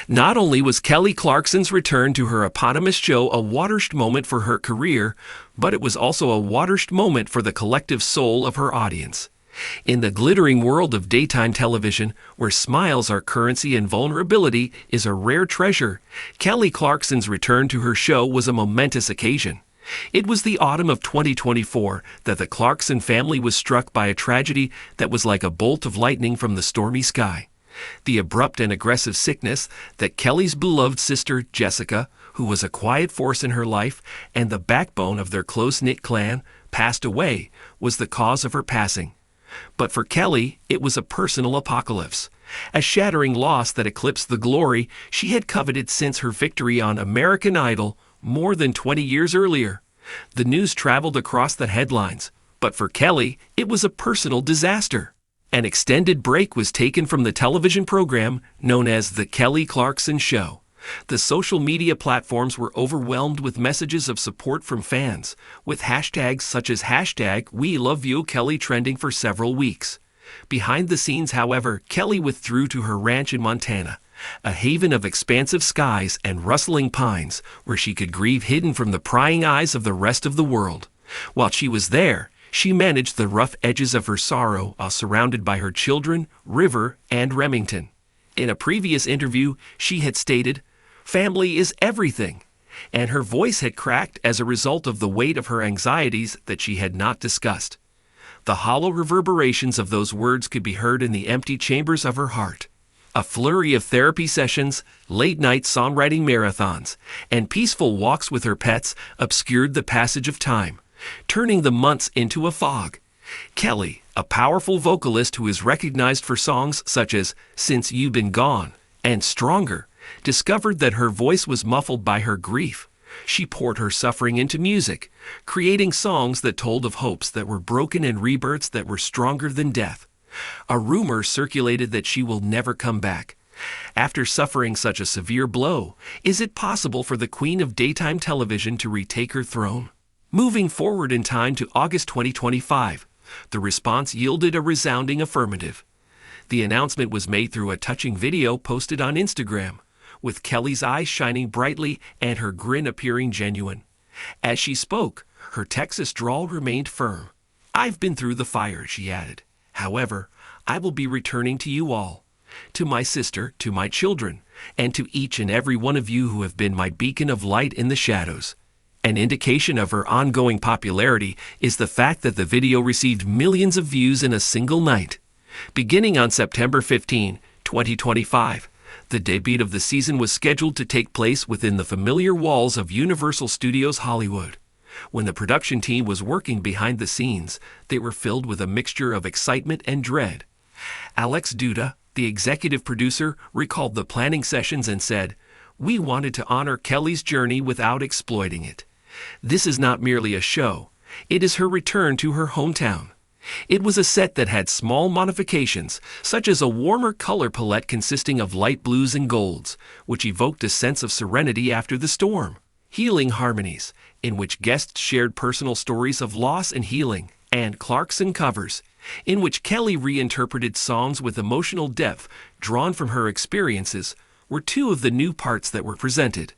Not only was Kelly Clarkson's return to her eponymous show a watershed moment for her career, but it was also a watershed moment for the collective soul of her audience. In the glittering world of daytime television, where smiles are currency and vulnerability is a rare treasure, Kelly Clarkson's return to her show was a momentous occasion. It was the autumn of 2024 that the Clarkson family was struck by a tragedy that was like a bolt of lightning from the stormy sky. The abrupt and aggressive sickness that Kelly's beloved sister Jessica, who was a quiet force in her life and the backbone of their close-knit clan, passed away, was the cause of her passing. But for Kelly, it was a personal apocalypse, a shattering loss that eclipsed the glory she had coveted since her victory on American Idol more than 20 years earlier. The news traveled across the headlines, but for Kelly, it was a personal disaster. An extended break was taken from the television program known as The Kelly Clarkson Show. The social media platforms were overwhelmed with messages of support from fans, with hashtags such as #WeLoveYouKelly trending for several weeks. Behind the scenes, however, Kelly withdrew to her ranch in Montana, a haven of expansive skies and rustling pines where she could grieve hidden from the prying eyes of the rest of the world. While she was there, she managed the rough edges of her sorrow while surrounded by her children, River, and Remington. In a previous interview, she had stated, "Family is everything," and her voice had cracked as a result of the weight of her anxieties that she had not discussed. The hollow reverberations of those words could be heard in the empty chambers of her heart. A flurry of therapy sessions, late-night songwriting marathons, and peaceful walks with her pets obscured the passage of time, turning the months into a fog. Kelly, a powerful vocalist who is recognized for songs such as "Since You've Been Gone" and "Stronger," discovered that her voice was muffled by her grief. She poured her suffering into music, creating songs that told of hopes that were broken and rebirths that were stronger than death. A rumor circulated that she will never come back. After suffering such a severe blow, is it possible for the queen of daytime television to retake her throne? Moving forward in time to August 2025, the response yielded a resounding affirmative. The announcement was made through a touching video posted on Instagram, with Kelly's eyes shining brightly and her grin appearing genuine. As she spoke, her Texas drawl remained firm. "I've been through the fire," she added. "However, I will be returning to you all, to my sister, to my children, and to each and every one of you who have been my beacon of light in the shadows." An indication of her ongoing popularity is the fact that the video received millions of views in a single night. Beginning on September 15, 2025, the debut of the season was scheduled to take place within the familiar walls of Universal Studios Hollywood. When the production team was working behind the scenes, they were filled with a mixture of excitement and dread. Alex Duda, the executive producer, recalled the planning sessions and said, "We wanted to honor Kelly's journey without exploiting it. This is not merely a show, it is her return to her hometown." It was a set that had small modifications, such as a warmer color palette consisting of light blues and golds, which evoked a sense of serenity after the storm. Healing harmonies, in which guests shared personal stories of loss and healing, and Clarkson covers, in which Kelly reinterpreted songs with emotional depth drawn from her experiences, were two of the new parts that were presented.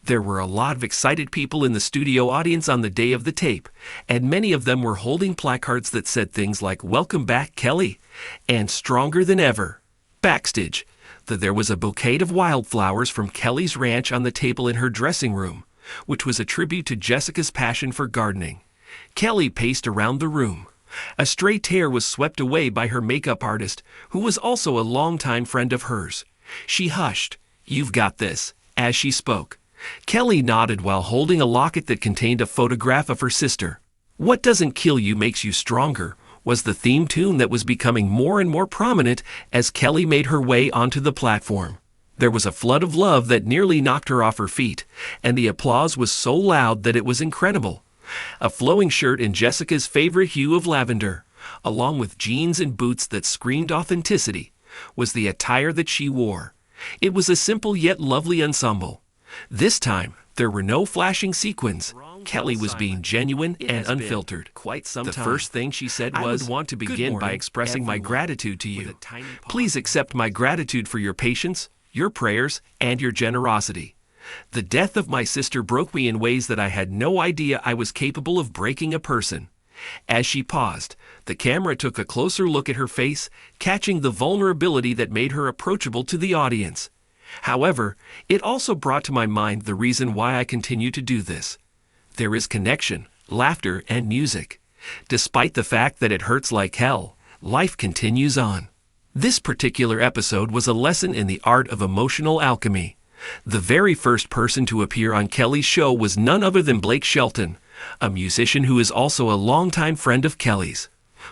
There were a lot of excited people in the studio audience on the day of the tape, and many of them were holding placards that said things like "Welcome back, Kelly," and "Stronger than ever." Backstage, there was a bouquet of wildflowers from Kelly's ranch on the table in her dressing room, which was a tribute to Jessica's passion for gardening. Kelly paced around the room. A stray tear was swept away by her makeup artist, who was also a longtime friend of hers. She hushed, "You've got this," as she spoke. Kelly nodded while holding a locket that contained a photograph of her sister. "What doesn't kill you makes you stronger," was the theme tune that was becoming more and more prominent as Kelly made her way onto the platform. There was a flood of love that nearly knocked her off her feet, and the applause was so loud that it was incredible. A flowing shirt in Jessica's favorite hue of lavender, along with jeans and boots that screamed authenticity, was the attire that she wore. It was a simple yet lovely ensemble. This time, there were no flashing sequins. Kelly was being genuine and unfiltered. The first thing she said was, "I would want to begin by expressing my gratitude to you. Please accept my gratitude for your patience, your prayers, and your generosity. The death of my sister broke me in ways that I had no idea I was capable of breaking a person." As she paused, the camera took a closer look at her face, catching the vulnerability that made her approachable to the audience. However, it also brought to my mind the reason why I continue to do this. There is connection, laughter, and music. Despite the fact that it hurts like hell, life continues on. This particular episode was a lesson in the art of emotional alchemy. The very first person to appear on Kelly's show was none other than Blake Shelton, a musician who is also a longtime friend of Kelly's.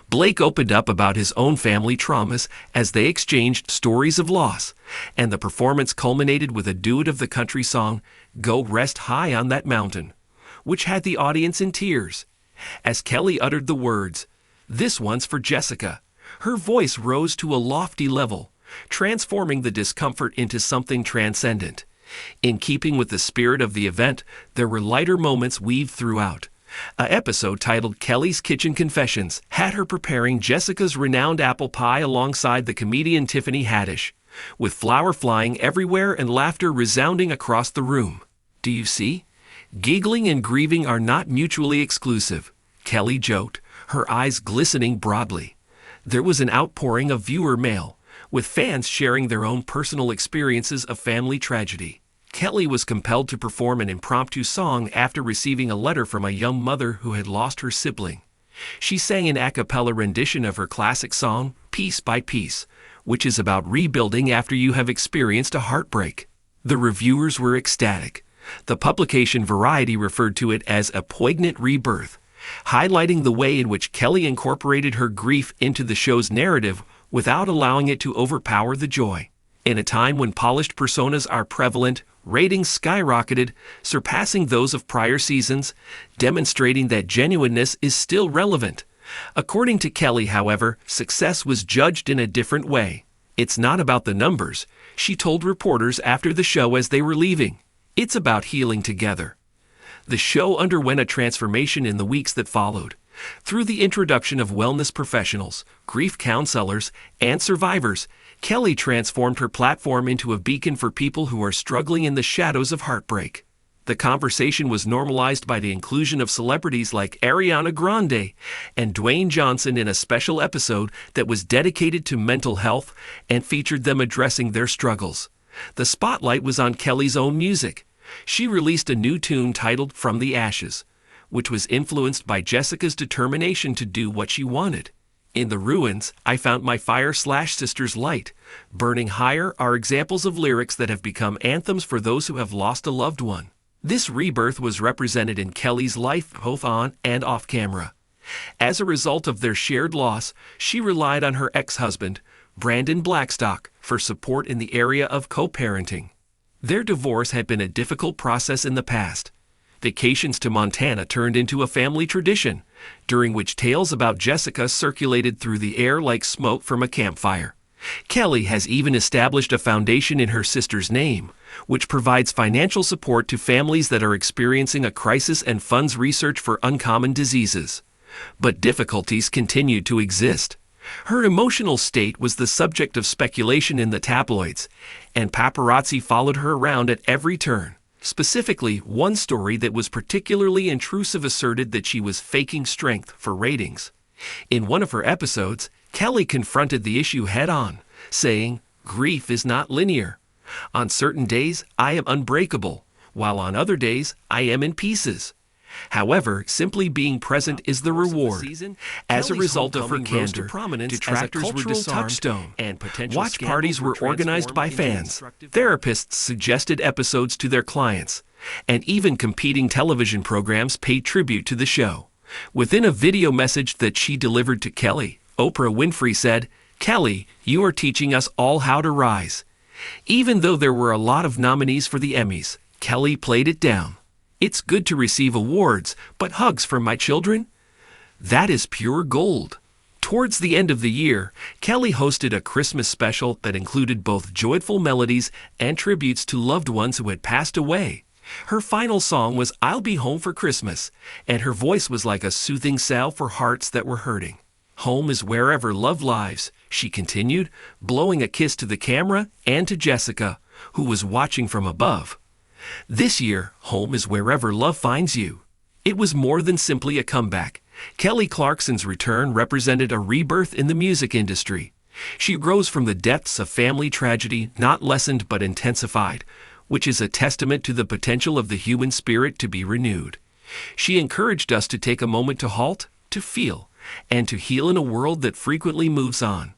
Blake opened up about his own family traumas as they exchanged stories of loss, and the performance culminated with a duet of the country song, "Go Rest High on That Mountain," which had the audience in tears. As Kelly uttered the words, "This one's for Jessica," her voice rose to a lofty level, transforming the discomfort into something transcendent. In keeping with the spirit of the event, there were lighter moments weaved throughout. An episode titled Kelly's Kitchen Confessions had her preparing Jessica's renowned apple pie alongside the comedian Tiffany Haddish, with flour flying everywhere and laughter resounding across the room. "Do you see? Giggling and grieving are not mutually exclusive," Kelly joked, her eyes glistening broadly. There was an outpouring of viewer mail, with fans sharing their own personal experiences of family tragedy. Kelly was compelled to perform an impromptu song after receiving a letter from a young mother who had lost her sibling. She sang an a cappella rendition of her classic song, "Piece by Piece," which is about rebuilding after you have experienced a heartbreak. The reviewers were ecstatic. The publication Variety referred to it as a poignant rebirth, highlighting the way in which Kelly incorporated her grief into the show's narrative without allowing it to overpower the joy. In a time when polished personas are prevalent, ratings skyrocketed, surpassing those of prior seasons, demonstrating that genuineness is still relevant. According to Kelly, however, success was judged in a different way. "It's not about the numbers," she told reporters after the show as they were leaving. "It's about healing together." The show underwent a transformation in the weeks that followed. Through the introduction of wellness professionals, grief counselors, and survivors, Kelly transformed her platform into a beacon for people who are struggling in the shadows of heartbreak. The conversation was normalized by the inclusion of celebrities like Ariana Grande and Dwayne Johnson in a special episode that was dedicated to mental health and featured them addressing their struggles. The spotlight was on Kelly's own music. She released a new tune titled "From the Ashes," which was influenced by Jessica's determination to do what she wanted. "In the ruins, I found my fire/sister's light. Burning higher" are examples of lyrics that have become anthems for those who have lost a loved one. This rebirth was represented in Kelly's life both on and off camera. As a result of their shared loss, she relied on her ex-husband, Brandon Blackstock, for support in the area of co-parenting. Their divorce had been a difficult process in the past. Vacations to Montana turned into a family tradition, during which tales about Jessica circulated through the air like smoke from a campfire. Kelly has even established a foundation in her sister's name, which provides financial support to families that are experiencing a crisis and funds research for uncommon diseases. But difficulties continued to exist. Her emotional state was the subject of speculation in the tabloids, and paparazzi followed her around at every turn. Specifically, one story that was particularly intrusive asserted that she was faking strength for ratings. In one of her episodes, Kelly confronted the issue head-on, saying, "Grief is not linear. On certain days, I am unbreakable, while on other days, I am in pieces." However, simply being present is the reward. As a result of her candor, detractors were disarmed, and watch parties were organized by fans. Therapists suggested episodes to their clients, and even competing television programs paid tribute to the show. Within a video message that she delivered to Kelly, Oprah Winfrey said, "Kelly, you are teaching us all how to rise." Even though there were a lot of nominees for the Emmys, Kelly played it down. "It's good to receive awards, but hugs from my children? That is pure gold." Towards the end of the year, Kelly hosted a Christmas special that included both joyful melodies and tributes to loved ones who had passed away. Her final song was "I'll Be Home for Christmas," and her voice was like a soothing salve for hearts that were hurting. "Home is wherever love lives," she continued, blowing a kiss to the camera and to Jessica, who was watching from above. This year, home is wherever love finds you. It was more than simply a comeback. Kelly Clarkson's return represented a rebirth in the music industry. She rose from the depths of family tragedy, not lessened but intensified, which is a testament to the potential of the human spirit to be renewed. She encouraged us to take a moment to halt, to feel, and to heal in a world that frequently moves on.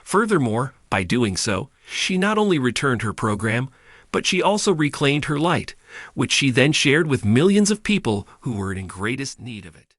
Furthermore, by doing so, she not only returned her program, but she also reclaimed her light, which she then shared with millions of people who were in greatest need of it.